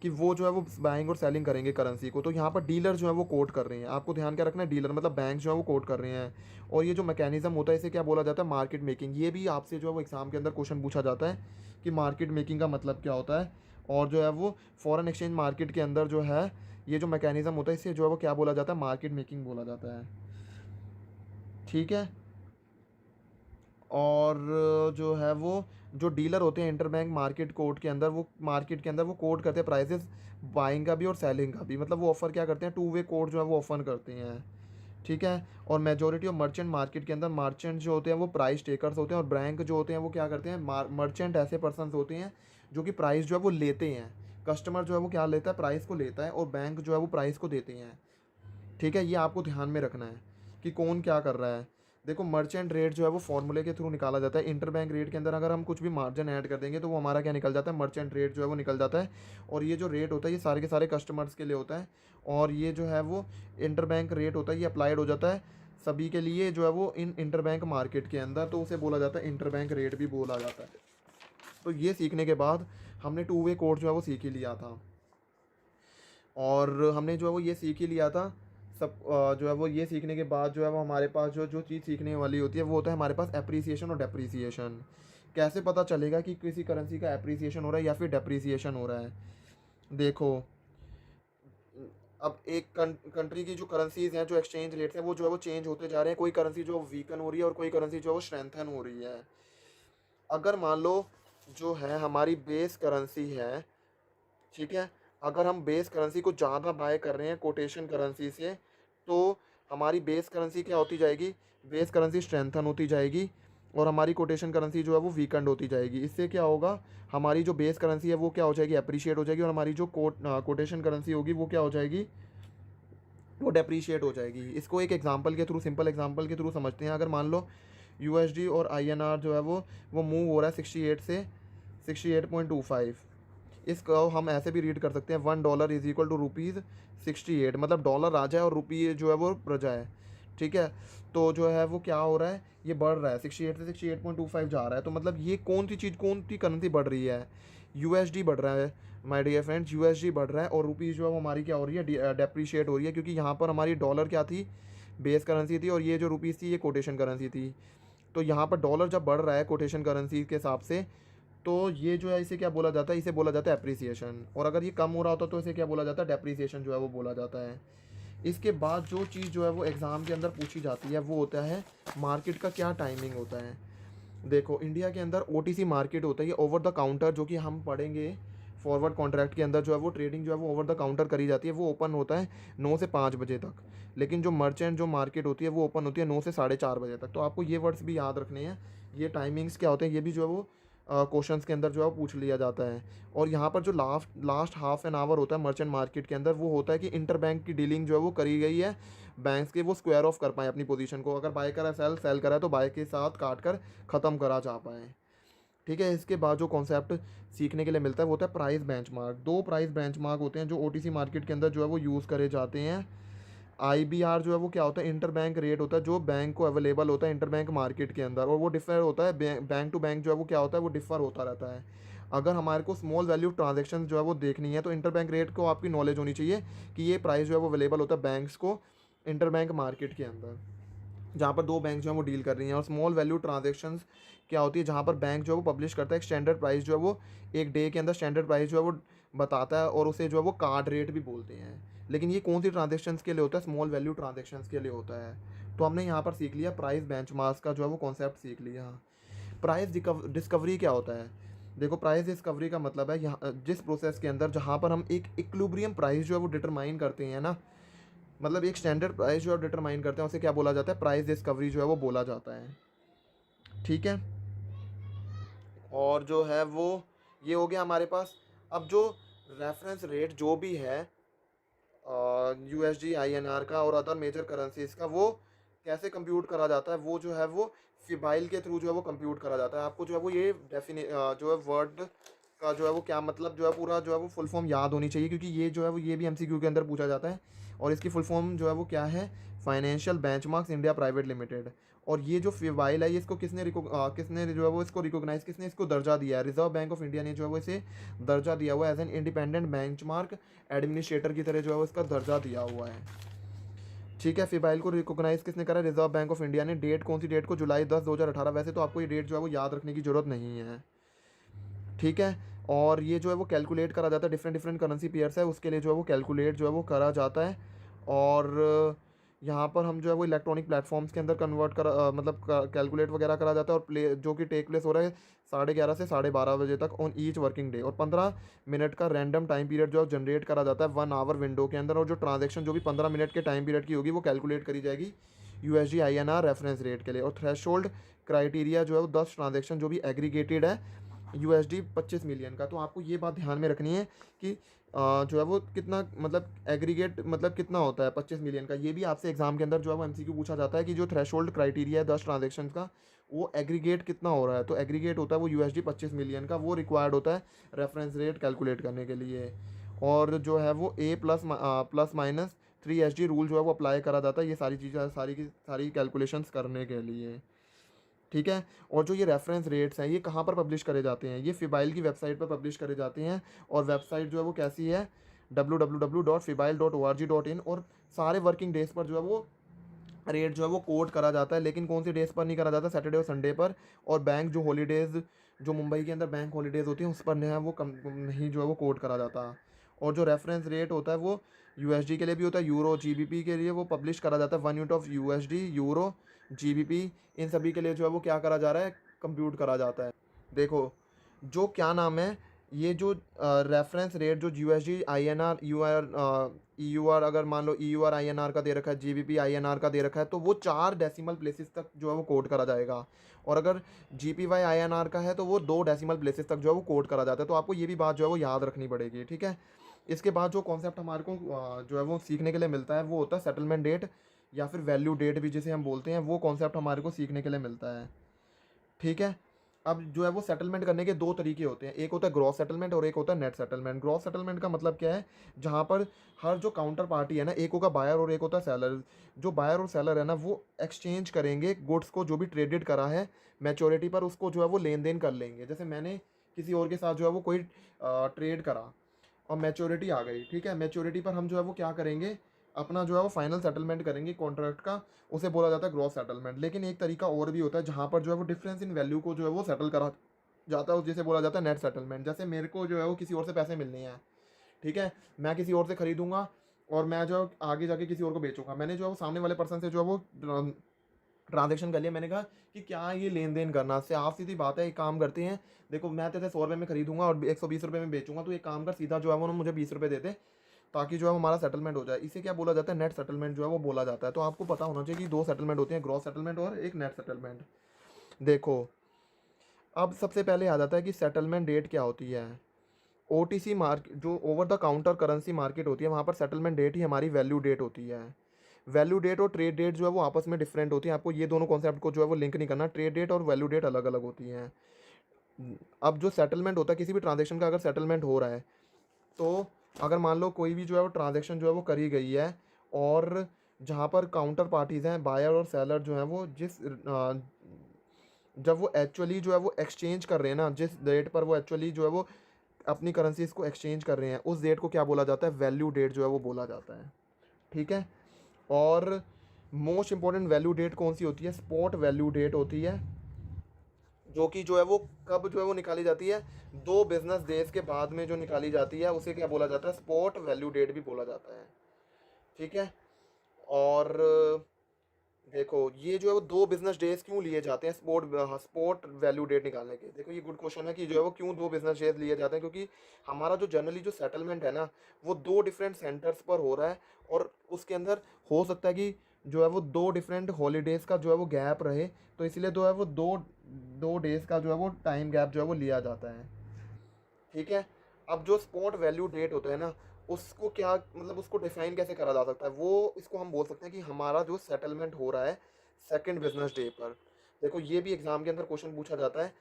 A: कि वो जो है वो बाइंग और सेलिंग करेंगे करेंसी को। तो यहाँ पर डीलर जो है वो कोट कर रहे हैं, आपको ध्यान क्या रखना है, डीलर मतलब बैंक जो है वो कोट कर रहे हैं। और ये जो मैकेनिज्म होता है इसे क्या बोला जाता है, मार्केट मेकिंग। ये भी आपसे जो है वो एग्जाम के अंदर क्वेश्चन पूछा जाता है कि मार्केट मेकिंग का मतलब क्या होता है। और जो है वो फॉरेन एक्सचेंज मार्केट के अंदर जो है ये जो मैकेनिज्म होता है इसे जो है वो क्या बोला जाता है, मार्केट मेकिंग बोला जाता है। ठीक है। और जो है वो जो डीलर होते हैं इंटरबैंक मार्केट कोड के अंदर, वो मार्केट के अंदर वो कोड करते हैं प्राइसेस बाइंग का भी और सेलिंग का भी, मतलब वो ऑफ़र क्या करते हैं, टू वे कोड जो है वो ऑफर करते हैं। ठीक है। और मेजोरिटी ऑफ मर्चेंट मार्केट के अंदर मर्चेंट जो होते हैं वो प्राइस टेकर्स होते हैं, और बैंक जो होते हैं वो क्या करते हैं, मर्चेंट ऐसे पर्सन होते हैं जो कि प्राइस जो है वो लेते हैं। कस्टमर जो है वो क्या लेता है, प्राइस को लेता है, और बैंक जो है वो प्राइस को देते हैं। ठीक है। ये आपको ध्यान में रखना है कि कौन क्या कर रहा है। देखो, मर्चेंट रेट जो है वो फॉर्मूले के थ्रू निकाला जाता है। इंटरबैंक रेट के अंदर अगर हम कुछ भी मार्जिन ऐड कर देंगे तो वो हमारा क्या निकल जाता है, मर्चेंट रेट जो है वो निकल जाता है। और ये जो रेट होता है ये सारे के सारे कस्टमर्स के लिए होता है, और ये जो है वो इंटरबैंक रेट होता है ये अप्लाइड हो जाता है सभी के लिए जो है वो इन इंटरबैंक मार्केट के अंदर, तो उसे बोला जाता है इंटरबैंक रेट भी बोला जाता है। तो ये सीखने के बाद हमने टू वे कोड जो है वो सीख ही लिया था, और हमने जो है वो ये सीख ही लिया था सब। जो है वो ये सीखने के बाद जो है वो हमारे पास जो जो चीज़ सीखने वाली होती है वो होता है हमारे पास एप्रिसिएशन और डेप्रिसिएशन। कैसे पता चलेगा कि किसी करेंसी का एप्रिसिएशन हो रहा है या फिर डेप्रिसिएशन हो रहा है। देखो, अब एक कंट्री की जो करेंसीज हैं, जो एक्सचेंज रेट्स हैं, वो जो है वो चेंज होते जा रहे हैं। कोई करेंसी जो वीकन हो रही है और कोई करेंसी जो है वो स्ट्रेंथन हो रही है। अगर मान लो जो है हमारी बेस करेंसी है, ठीक है, अगर हम बेस करेंसी को ज़्यादा बाय कर रहे हैं कोटेशन करेंसी से, तो हमारी बेस करेंसी क्या होती जाएगी, बेस करेंसी स्ट्रेंथन होती जाएगी, और हमारी कोटेशन करेंसी जो है वो वीकेंड होती जाएगी। इससे क्या होगा, हमारी जो बेस करेंसी है वो क्या हो जाएगी, अप्रिशिएट हो जाएगी, और हमारी जो कोटेशन करेंसी होगी वो क्या हो जाएगी, वो डेप्रीशिएट हो जाएगी। इसको एक एग्जांपल के थ्रू, सिंपल एग्जांपल के थ्रू समझते हैं। अगर मान लो यूएसडी और आईएनआर जो है वो मूव हो रहा है 68 से 68.25। इसको हम ऐसे भी रीड कर सकते हैं, $1 इज इक्वल टू ₹68, मतलब डॉलर राजा है और रुपये जो है वो प्रजा है। ठीक है। तो जो है वो क्या हो रहा है, ये बढ़ रहा है, 68 से 68.25 जा रहा है। तो मतलब ये कौन सी चीज़, कौन सी करेंसी बढ़ रही है, यूएसडी बढ़ रहा है माय डियर फ्रेंड्स, यूएसडी बढ़ रहा है, और रुपीज़ जो है वो हमारी क्या हो रही है, डेप्रीशिएट हो रही है, क्योंकि यहाँ पर हमारी डॉलर क्या थी, बेस करेंसी थी, और ये जो रुपीज़ थी ये कोटेशन करेंसी थी। तो यहाँ पर डॉलर जब बढ़ रहा है कोटेशन करेंसी के हिसाब से, तो ये जो है इसे क्या बोला जाता है, इसे बोला जाता है एप्रिसिएशन। और अगर ये कम हो रहा होता तो इसे क्या बोला जाता है, डेप्रिसिएशन जो है वो बोला जाता है। इसके बाद जो चीज़ जो है वो एग्ज़ाम के अंदर पूछी जाती है वो होता है मार्केट का क्या टाइमिंग होता है। देखो, इंडिया के अंदर ओटीसी मार्केट होता है, ये ओवर द काउंटर, जो कि हम पढ़ेंगे फॉरवर्ड कॉन्ट्रैक्ट के अंदर जो है वो ट्रेडिंग जो है वो ओवर द काउंटर करी जाती है। वो ओपन होता है 9 से 5 बजे तक, लेकिन जो मर्चेंट जो मार्केट होती है वो ओपन होती है 9 से 4:30 बजे तक। तो आपको ये वर्ड्स भी याद रखने हैं, ये टाइमिंग्स क्या होते हैं, ये भी जो है वो क्वेश्चंस के अंदर जो है वो पूछ लिया जाता है। और यहाँ पर जो लास्ट हाफ एन आवर होता है मर्चेंट मार्केट के अंदर, वो होता है कि इंटर बैंक की डीलिंग जो है वो करी गई है, बैंक्स के वो स्क्वायर ऑफ कर पाएँ अपनी पोजीशन को। अगर बाय करा सेल करा है तो बाय के साथ काट कर ख़त्म करा जा पाए। ठीक है। इसके बाद जो कॉन्सेप्ट सीखने के लिए मिलता है वो होता है प्राइस बेंचमार्क। दो प्राइस बेंचमार्क होते हैं जो ओटीसी मार्केट के अंदर जो है वो यूज़ करे जाते हैं। आईबीआर जो है वो क्या होता है, इंटर बैंक रेट होता है जो बैंक को अवेलेबल होता है इंटर बैंक मार्केट के अंदर, और वो डिफर होता है बैंक टू बैंक जो है वो क्या होता है, वो डिफर होता रहता है। अगर हमारे को स्मॉल वैल्यू ट्रांजेक्शन जो है वो देखनी है तो इंटर बैंक रेट को आपकी नॉलेज होनी चाहिए कि ये प्राइस जो है वो अवेलेबल होता है बैंक्स को इंटर बैंक मार्केट के अंदर, जहाँ पर दो बैंक जो है वो डील कर रही हैं। और स्मॉल वैल्यू ट्रांजेक्शंस क्या होती है, जहाँ पर बैंक जो है वो पब्लिश करता है एक स्टैंडर्ड प्राइस जो है वो एक डे के अंदर स्टैंडर्ड प्राइस जो है वो बताता है, और उसे जो है वो कार्ड रेट भी बोलते हैं। लेकिन ये कौन सी ट्रांजेक्शन्स के लिए होता है, स्मॉल वैल्यू ट्रांजेक्शन्स के लिए होता है। तो हमने यहाँ पर सीख लिया प्राइस बेंचमार्क्स का जो है वो कॉन्सेप्ट सीख लिया। प्राइस डिस्कवरी क्या होता है, देखो प्राइस डिस्कवरी का मतलब है यहाँ जिस प्रोसेस के अंदर जहाँ पर हम एक इक्विलिब्रियम प्राइस जो है वो डिटरमाइन करते हैं ना, मतलब एक स्टैंडर्ड प्राइस जो है डिटरमाइन करते हैं, उसे क्या बोला जाता है, प्राइस डिस्कवरी जो है वो बोला जाता है। ठीक है। और जो है वो ये हो गया हमारे पास। अब जो रेफरेंस रेट जो भी है यूएसडी आईएनआर का और अदर मेजर करेंसीज का, वो कैसे कंप्यूट करा जाता है, वो जो है वो फिबाइल के थ्रू जो है वो कंप्यूट करा जाता है। आपको जो है वो ये जो है वर्ड का जो है वो क्या मतलब जो है पूरा जो है वो फुल फॉर्म याद होनी चाहिए, क्योंकि ये जो है वो ये भी एमसीक्यू के अंदर पूछा जाता है। और इसकी फुल फॉर्म जो है वो क्या है, financial benchmarks India private limited. और ये जो फिबाइल है ये इसको किसने जो है वो इसको रिकॉग्नाइज, किसने इसको दर्जा दिया है, रिजर्व बैंक ऑफ इंडिया ने जो है वो इसे दर्जा दिया हुआ है as an independent benchmark administrator की तरह जो है वो इसका दर्जा दिया हुआ है। ठीक है। फिबाइल को रिकॉग्नाइज किसने करा, रिजर्व बैंक ऑफ इंडिया ने। डेट कौन सी डेट को, जुलाई 10 2018। वैसे तो आपको ये डेट जो है वो याद रखने की जरूरत नहीं है। ठीक है। और ये जो है वो कैलकुलेट करा जाता है, डिफरेंट डिफरेंट करेंसी पेयर्स है उसके लिए जो है वो कैलकुलेट जो है वो करा जाता है। और यहाँ पर हम जो है वो इलेक्ट्रॉनिक प्लेटफॉर्म्स के अंदर कन्वर्ट मतलब कैलकुलेट वगैरह करा जाता है, और प्ले जो कि टेक प्लेस हो रहा है 11:30 से 12:30 बजे तक ऑन ईच वर्किंग डे। और 15 मिनट का रैंडम टाइम पीरियड जो जनरेट करा जाता है 1 आवर विंडो के अंदर, और जो ट्रांजेक्शन जो भी 15 मिनट के टाइम पीरियड की होगी वो कैलकुलेट करी जाएगी यूएसडी आईएनआर रेफरेंस रेट के लिए। और थ्रेशोल्ड क्राइटेरिया जो है वो 10 ट्रांजेक्शन जो भी एग्रीगेटेड है यूएसडी 25 मिलियन का। तो आपको ये बात ध्यान में रखनी है कि जो है वो कितना मतलब एग्रीगेट मतलब कितना होता है 25 मिलियन का। ये भी आपसे एग्जाम के अंदर जो है वो एमसीक्यू पूछा जाता है कि जो थ्रेशोल्ड क्राइटेरिया है 10 ट्रांजेक्शन का, वो एग्रीगेट कितना हो रहा है। तो एग्रीगेट होता है वो यूएसडी 25 मिलियन का, वो रिक्वायर्ड होता है रेफरेंस रेट कैलकुलेट करने के लिए। और जो है वो A++- 3 SG रूल जो है वो अप्लाई करा जाता है ये सारी चीज़ें सारी की सारी कैलकुलेशंस करने के लिए। ठीक है। और जो ये रेफरेंस रेट्स हैं ये कहाँ पर पब्लिश करे जाते हैं, ये फिबाइल की वेबसाइट पर पब्लिश करे जाते हैं। और वेबसाइट जो है वो कैसी है, www.fibail.org.in। और सारे वर्किंग डेज पर जो है वो रेट जो है वो कोट करा जाता है, लेकिन कौन से डेज पर नहीं करा जाता, सैटरडे और संडे पर। और बैंक जो हॉलीडेज़ जो मुंबई के अंदर बैंक हॉलीडेज़ होती हैं उस पर नहीं है वो कम नहीं जो है वो कोट करा जाता। और जो रेफरेंस रेट होता है वो यूएसडी के लिए भी होता है, यूरो जीबीपी के लिए वो पब्लिश करा जाता है। 1 unit of USD, euro, GBP, इन सभी के लिए जो है वो क्या करा जा रहा है, कंप्यूट करा जाता है। देखो जो क्या नाम है, ये जो रेफरेंस रेट जो यूएसडी आईएनआर ईयूआर, अगर मान लो ईयूआर आईएनआर का दे रखा है, जीबीपी आईएनआर का दे रखा है, तो वो 4 डेसिमल प्लेसेस तक जो है वो कोड करा जाएगा। और अगर जीपीवाई आईएनआर का है तो वो 2 डेसिमल प्लेसेस तक जो है वो कोड करा जाता है। तो आपको ये भी बात जो है वो याद रखनी पड़ेगी। ठीक है। इसके बाद जो कॉन्सेप्ट हमारे को जो है वो सीखने के लिए मिलता है वो होता है सेटलमेंट डेट, या फिर वैल्यू डेट भी जिसे हम बोलते हैं, वो कॉन्सेप्ट हमारे को सीखने के लिए मिलता है। ठीक है। अब जो है वो सेटलमेंट करने के दो तरीके होते हैं, एक होता है ग्रॉस सेटलमेंट और एक होता है नेट सेटलमेंट। ग्रॉस सेटलमेंट का मतलब क्या है, जहाँ पर हर जो काउंटर पार्टी है ना, एक होगा बायर और एक होता है सेलर। जो बायर और सेलर है ना वो एक्सचेंज करेंगे गुड्स को, जो भी ट्रेडेड करा है मैच्योरिटी पर उसको जो है वो लेन देन कर लेंगे। जैसे मैंने किसी और के साथ जो है वो कोई ट्रेड करा और मैच्योरिटी आ गई, ठीक है, मैच्योरिटी पर हम जो है वो क्या करेंगे, अपना जो है वो फाइनल सेटलमेंट करेंगे कॉन्ट्रैक्ट का, उसे बोला जाता है ग्रॉस सेटलमेंट। लेकिन एक तरीका और भी होता है जहाँ पर जो है वो डिफरेंस इन वैल्यू को जो है वो सेटल करा जाता है, जिसे बोला जाता है नेट सेटलमेंट। जैसे मेरे को जो है वो किसी और से पैसे मिलने हैं, ठीक है, मैं किसी और से खरीदूंगा और मैं जो आगे जाके किसी और को बेचूंगा। मैंने जो है वो सामने वाले पर्सन से जो है वो ट्रांजेक्शन कर लिया, मैंने कहा कि क्या ये लेन देन करना, से आप सीधी बात है, एक काम करते हैं, देखो मैं तेरे 100 रुपये में खरीदूंगा और 120 रुपये में बेचूंगा, तो एक काम कर सीधा जो है वो मुझे 20 रुपये दे दे, ताकि जो है हमारा सेटलमेंट हो जाए। इसे क्या बोला जाता है, नेट सेटलमेंट जो है वो बोला जाता है। तो आपको पता होना चाहिए कि 2 सेटलमेंट होते हैं, ग्रॉस सेटलमेंट और एक नेट सेटलमेंट। देखो अब सबसे पहले आ जाता है कि सेटलमेंट डेट क्या होती है। ओटीसी मार्केट जो over the counter currency market होती है, वहाँ पर सेटलमेंट डेट ही हमारी वैल्यू डेट होती है। वैल्यू डेट और ट्रेड डेट जो है वो आपस में डिफरेंट होती है, आपको ये दोनों कॉन्सेप्ट को जो है वो लिंक नहीं करना। ट्रेड डेट और वैल्यू डेट अलग अलग होती हैं। अब जो सेटलमेंट होता है किसी भी ट्रांजेक्शन का, अगर सेटलमेंट हो रहा है तो अगर मान लो कोई भी जो है वो ट्रांजेक्शन जो है वो करी गई है, और जहाँ पर काउंटर पार्टीज़ हैं, बायर और सेलर जो हैं, वो जब वो एक्चुअली जो है वो एक्सचेंज कर रहे हैं ना, जिस डेट पर वो एक्चुअली जो है वो अपनी करेंसीज को एक्सचेंज कर रहे हैं, उस डेट को क्या बोला जाता है, वैल्यू डेट जो है वो बोला जाता है। ठीक है। और मोस्ट इंपॉर्टेंट वैल्यू डेट कौन सी होती है, स्पॉट वैल्यू डेट होती है, जो कि जो है वो कब जो है वो निकाली जाती है, 2 बिजनेस डेज के बाद में जो निकाली जाती है उसे क्या बोला जाता है, स्पॉट वैल्यू डेट भी बोला जाता है। ठीक है। और देखो ये जो है वो 2 बिजनेस डेज क्यों लिए जाते हैं स्पोर्ट वैल्यू डेट निकालने के, देखो ये गुड क्वेश्चन है कि जो है वो क्यों 2 बिजनेस डेज लिए जाते हैं, क्योंकि हमारा जो जनरली जो सेटलमेंट है ना, वो 2 डिफरेंट सेंटर्स पर हो रहा है, और उसके अंदर हो सकता है कि जो है वो 2 डिफरेंट हॉलीडेज़ का जो है वो गैप रहे, तो इसलिए जो है वो दो दो डेज का जो है वो टाइम गैप जो है वो लिया जाता है। ठीक है। अब जो स्पॉट वैल्यू डेट होता है ना, उसको क्या मतलब उसको डिफाइन कैसे करा जा सकता है, वो इसको हम बोल सकते हैं कि हमारा जो सेटलमेंट हो रहा है सेकंड बिजनेस डे पर। देखो ये भी एग्जाम के अंदर क्वेश्चन पूछा जाता है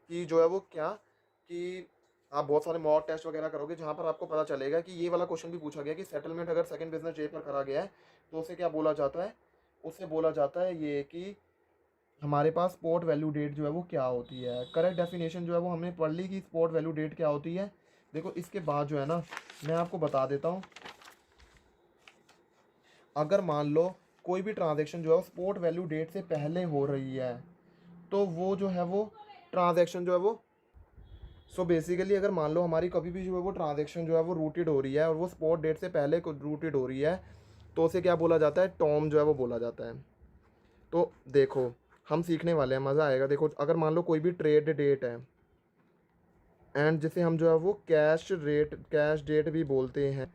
A: कि जो है वो क्या, कि आप बहुत सारे मॉक टेस्ट वगैरह करोगे जहाँ पर आपको पता चलेगा कि ये वाला क्वेश्चन भी पूछा गया कि सेटलमेंट अगर सेकंड बिजनेस डे पर करा गया है तो उसे क्या बोला जाता है, उसे बोला जाता है ये कि हमारे पास स्पॉट वैल्यू डेट जो है वो क्या होती है। करेक्ट डेफिनेशन जो है वो हमने पढ़ ली कि स्पॉट वैल्यू डेट क्या होती है। देखो इसके बाद जो है ना, मैं आपको बता देता हूँ, अगर मान लो कोई भी ट्रांजैक्शन जो है स्पॉट वैल्यू डेट से पहले हो रही है, तो वो जो है वो ट्रांजैक्शन जो है वो, सो बेसिकली अगर मान लो हमारी कभी भी जो है वो ट्रांजैक्शन जो है वो रूटेड हो रही है और वो स्पॉट डेट से पहले रूटेड हो रही है, तो उसे क्या बोला जाता है, टॉम जो है वो बोला जाता है। तो देखो हम सीखने वाले हैं, मज़ा आएगा। देखो अगर मान लो कोई भी ट्रेड डेट है, एंड जिसे हम जो है वो कैश डेट भी बोलते हैं।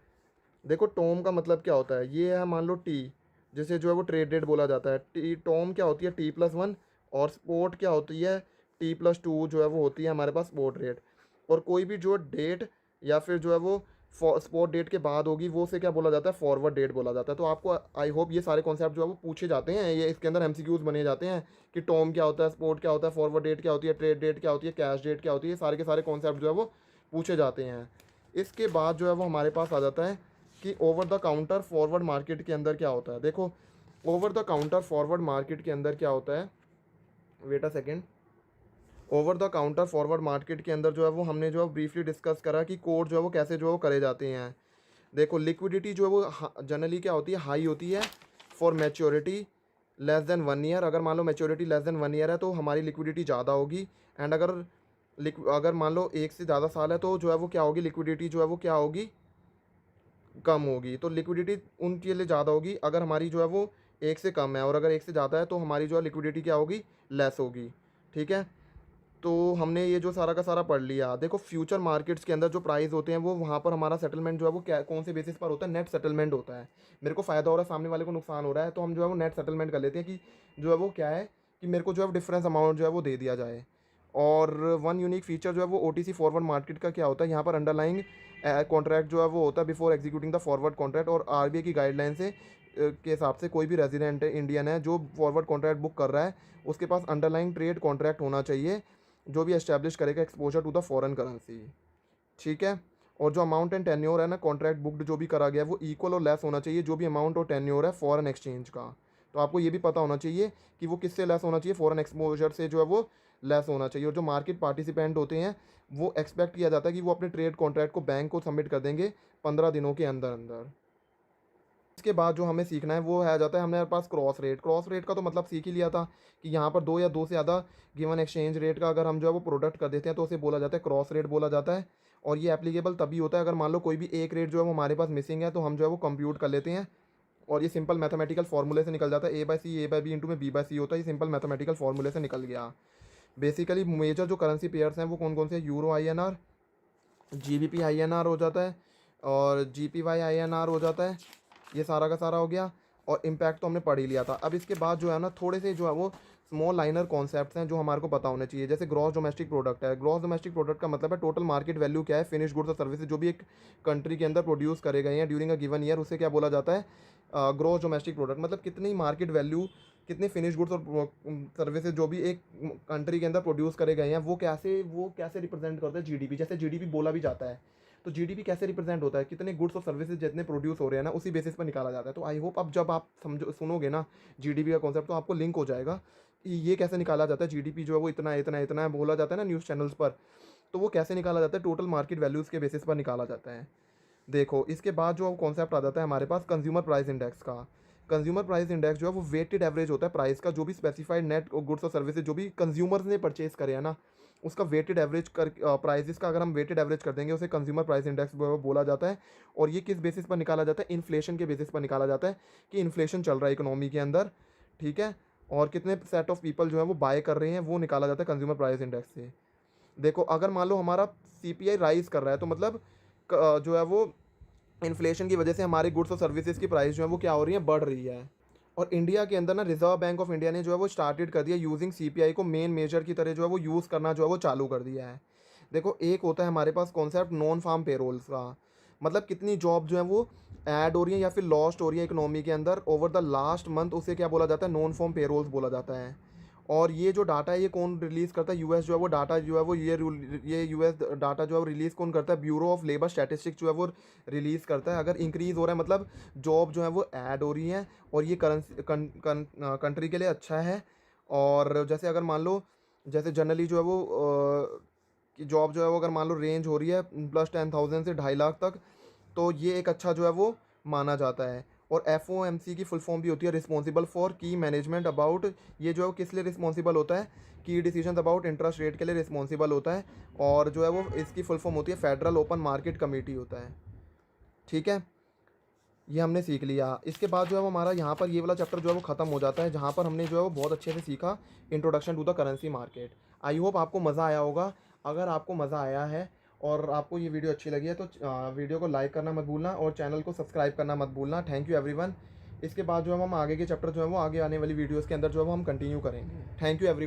A: देखो टॉम का मतलब क्या होता है, ये है मान लो टी, जिसे जो है वो ट्रेड डेट बोला जाता है। टी टॉम क्या होती है, T+1, और स्पोर्ट क्या होती है, T+2 जो है वो होती है हमारे पास स्पोर्ट रेट। और कोई भी जो डेट या फिर जो है वो स्पॉट डेट के बाद होगी, वो से क्या बोला जाता है, फॉरवर्ड डेट बोला जाता है। तो आपको आई होप ये सारे कॉन्सेप्ट जो है वो पूछे जाते हैं, ये इसके अंदर एमसीक्यूज बने जाते हैं कि टॉम क्या होता है, स्पॉट क्या होता है, फॉरवर्ड डेट क्या होती है, ट्रेड डेट क्या होती है, कैश डेट क्या होती है, सारे के सारे कॉन्सेप्ट जो है वो पूछे जाते हैं। इसके बाद जो है वो हमारे पास आ जाता है कि over the counter forward market के अंदर क्या होता है। देखो over the counter forward market के अंदर क्या होता है, wait a second. Over the counter forward market के अंदर जो है वो हमने जो है ब्रीफली डिस्कस करा कि कोड जो है वो कैसे जो है वो करे जाते हैं। देखो लिक्विडिटी जो है वो जनरली क्या होती है, हाई होती है for maturity less than 1 year. अगर मान लो मैच्योरिटी लेस देन 1 ईयर है तो हमारी लिक्विडिटी ज़्यादा होगी, एंड अगर मान लो 1 से ज़्यादा साल है तो जो है वो क्या होगी, लिक्विडिटी जो है वो क्या होगी, कम होगी। तो लिक्विडिटी उनके लिए ज़्यादा होगी अगर हमारी जो है वो 1 से कम है, और अगर 1 से ज़्यादा है तो हमारी जो है लिक्विडिटी क्या होगी, लेस होगी। ठीक है। तो हमने ये जो सारा का सारा पढ़ लिया। देखो फ्यूचर मार्केट्स के अंदर जो प्राइस होते हैं वो वहाँ पर हमारा सेटलमेंट जो है वो क्या कौन से बेसिस पर होता है, नेट सेटलमेंट होता है। मेरे को फ़ायदा हो रहा है, सामने वाले को नुकसान हो रहा है, तो हम जो है वो नेट सेटलमेंट कर लेते हैं कि जो है वो क्या है, कि मेरे को जो है डिफरेंस अमाउंट जो है वो दे दिया जाए। और वन यूनिक फीचर जो है वो OTC फॉरवर्ड मार्केट का क्या होता है, यहाँ पर अंडरलाइंग कॉन्ट्रैक्ट जो है वो होता है before executing the forward contract. और RBI की गाइडलाइन से के हिसाब से कोई भी रेजिडेंट इंडियन है जो फॉरवर्ड कॉन्ट्रैक्ट बुक कर रहा है, उसके पास अंडरलाइंग ट्रेड कॉन्ट्रैक्ट होना चाहिए जो भी एस्टैब्लिश करेगा exposure to the foreign currency. ठीक है। और जो अमाउंट एंड टेन्योर है ना कॉन्ट्रैक्ट बुकड जो भी करा गया है वो इक्वल और लेस होना चाहिए जो भी अमाउंट और टेन्योर है फॉरेन एक्सचेंज का। तो आपको ये भी पता होना चाहिए कि वो किससे लेस होना चाहिए, फॉरेन एक्सपोजर से जो है वो लेस होना चाहिए। और जो मार्केट पार्टिसिपेंट होते हैं वो एक्सपेक्ट किया जाता है कि वो अपने ट्रेड कॉन्ट्रैक्ट को बैंक को सबमिट कर देंगे 15 दिनों के अंदर अंदर। इसके बाद जो हमें सीखना है वो है जाता है हमारे पास क्रॉस रेट। क्रॉस रेट का तो मतलब सीख ही लिया था कि यहाँ पर 2 या 2 से ज़्यादा गिवन एक्सचेंज रेट का अगर हम जो है वो प्रोडक्ट कर देते हैं तो उसे बोला जाता है क्रॉस रेट बोला जाता है। और ये एप्लीकेबल तभी होता है अगर मान लो कोई भी एक रेट जो है वो हमारे पास मिसिंग है, तो हम जो है वो कंप्यूट कर लेते हैं और ये सिंपल मैथमेटिकल फार्मूले से निकल जाता है। A/C इंटू में B/C होता है, ये सिंपल मैथमेटिकल फार्मूले से निकल गया। बेसिकली मेजर जो करेंसी पेयर्स हैं वो कौन कौन से, यूरो INR, GBP INR हो जाता है, और GPY INR हो जाता है। ये सारा का सारा हो गया, और इम्पैक्ट तो हमने पढ़ ही लिया था। अब इसके बाद जो है ना थोड़े से जो है वो स्मॉल लाइनर कॉन्सेप्ट्स हैं जो हमारे को पता होने चाहिए। जैसे ग्रॉस डोमेस्टिक प्रोडक्ट है। ग्रॉस डोमेस्टिक प्रोडक्ट का मतलब है टोटल मार्केट वैल्यू क्या है, फिनिश गुड्स और सर्विसेज जो भी एक कंट्री के अंदर प्रोड्यूस करे गए हैं ड्यूरिंग अ गिवन ईयर, उसे क्या बोला जाता है, ग्रॉस डोमेस्टिक प्रोडक्ट। मतलब कितनी मार्केट वैल्यू कितने फिनिश गुड्स और सर्विसेज जो भी एक कंट्री के अंदर प्रोड्यूस करे गए हैं वो कैसे रिप्रेजेंट करते हैं जीडीपी। जैसे जीडीपी बोला भी जाता है, तो जीडीपी कैसे रिप्रेजेंट होता है, कितने गुड्स और सर्विसेज जितने प्रोड्यूस हो रहे हैं ना, उसी बेसिस पर निकाला जाता है। तो आई होप अब जब आप सुनोगे ना जीडीपी का कॉन्सेप्ट, तो आपको लिंक हो जाएगा कि ये कैसे निकाला जाता है। जीडीपी जो है वो इतना इतना इतना है बोला जाता है ना न्यूज़ चैनल्स पर, तो वो कैसे निकाला जाता है, टोटल मार्केट वैल्यूज़ के बेसिस पर निकाला जाता है। देखो इसके बाद जो कॉन्सेप्ट आ जाता है हमारे पास कंज्यूमर प्राइस इंडेक्स का। कंज्यूमर प्राइस इंडेक्स जो है वो वेटेड एवरेज होता है प्राइस का, जो भी स्पेसिफाइड नेट गुड्स और सर्विसेज जो भी कंज्यूमर्स ने परचेज करे हैं ना, उसका वेटेड एवरेज कर प्राइसेस का अगर हम वेटेड एवरेज कर देंगे, उसे कंज्यूमर प्राइस इंडेक्स बोला जाता है। और ये किस बेसिस पर निकाला जाता है, इन्फ्लेशन के बेसिस पर निकाला जाता है कि इन्फ्लेशन चल रहा है इकोनॉमी के अंदर, ठीक है, और कितने सेट ऑफ पीपल जो है वो बाय कर रहे हैं, वो निकाला जाता है कंज्यूमर प्राइस इंडेक्स से। देखो अगर मान लो हमारा सीपीआई राइज कर रहा है, तो मतलब जो है वो इन्फ्लेशन की वजह से हमारे गुड्स और सर्विसेज की प्राइस जो है वो क्या हो रही है, बढ़ रही है। और इंडिया के अंदर ना रिजर्व बैंक ऑफ इंडिया ने जो है वो स्टार्टेड कर दिया यूजिंग सीपीआई को मेन मेजर की तरह जो है वो यूज़ करना जो है वो चालू कर दिया है। देखो एक होता है हमारे पास कॉन्सेप्ट नॉन फार्म पेरोल्स का, मतलब कितनी जॉब जो है वो ऐड हो रही है या फिर लॉस्ट हो रही है इकोनॉमी के अंदर ओवर द लास्ट मंथ, उसे क्या बोला जाता है, नॉन फार्म पेरोल्स बोला जाता है। और ये जो डाटा है ये कौन रिलीज़ करता है, यूएस जो है वो डाटा जो है वो ये यूएस डाटा जो है वो रिलीज़ कौन करता है, ब्यूरो ऑफ लेबर स्टैटिस्टिक्स जो है वो रिलीज़ करता है। अगर इंक्रीज़ हो रहा है मतलब जॉब जो है वो ऐड हो रही है, और ये कंट्री के लिए अच्छा है। और जैसे अगर मान लो जैसे जनरली जो है वो कि जॉब जो है वो अगर मान लो रेंज हो रही है +10,000 से 2.5 लाख तक, तो ये एक अच्छा जो है वो माना जाता है। और FOMC की फुल फॉर्म भी होती है रिस्पॉन्सिबल फॉर की मैनेजमेंट अबाउट, ये जो है वो किस लिए रिस्पॉन्सिबल होता है, की डिसीजन अबाउट इंटरेस्ट रेट के लिए रिस्पॉन्सिबल होता है। और जो है वो इसकी फुल फॉर्म होती है फेडरल ओपन मार्केट कमेटी होता है, ठीक है। ये हमने सीख लिया। इसके बाद जो है वो हमारा यहाँ पर ये वाला चैप्टर जो है वो ख़त्म हो जाता है, जहाँ पर हमने जो है वो बहुत अच्छे से सीखा introduction to the currency market. I hope आपको मज़ा आया होगा। अगर आपको मज़ा आया है और आपको ये वीडियो अच्छी लगी है, तो वीडियो को लाइक करना मत भूलना और चैनल को सब्सक्राइब करना मत भूलना। Thank you everyone. इसके बाद जो है हम आगे के चैप्टर जो है वो आगे आने वाली वीडियोज़ के अंदर जो है वो हम कंटिन्यू करेंगे। Thank you everyone.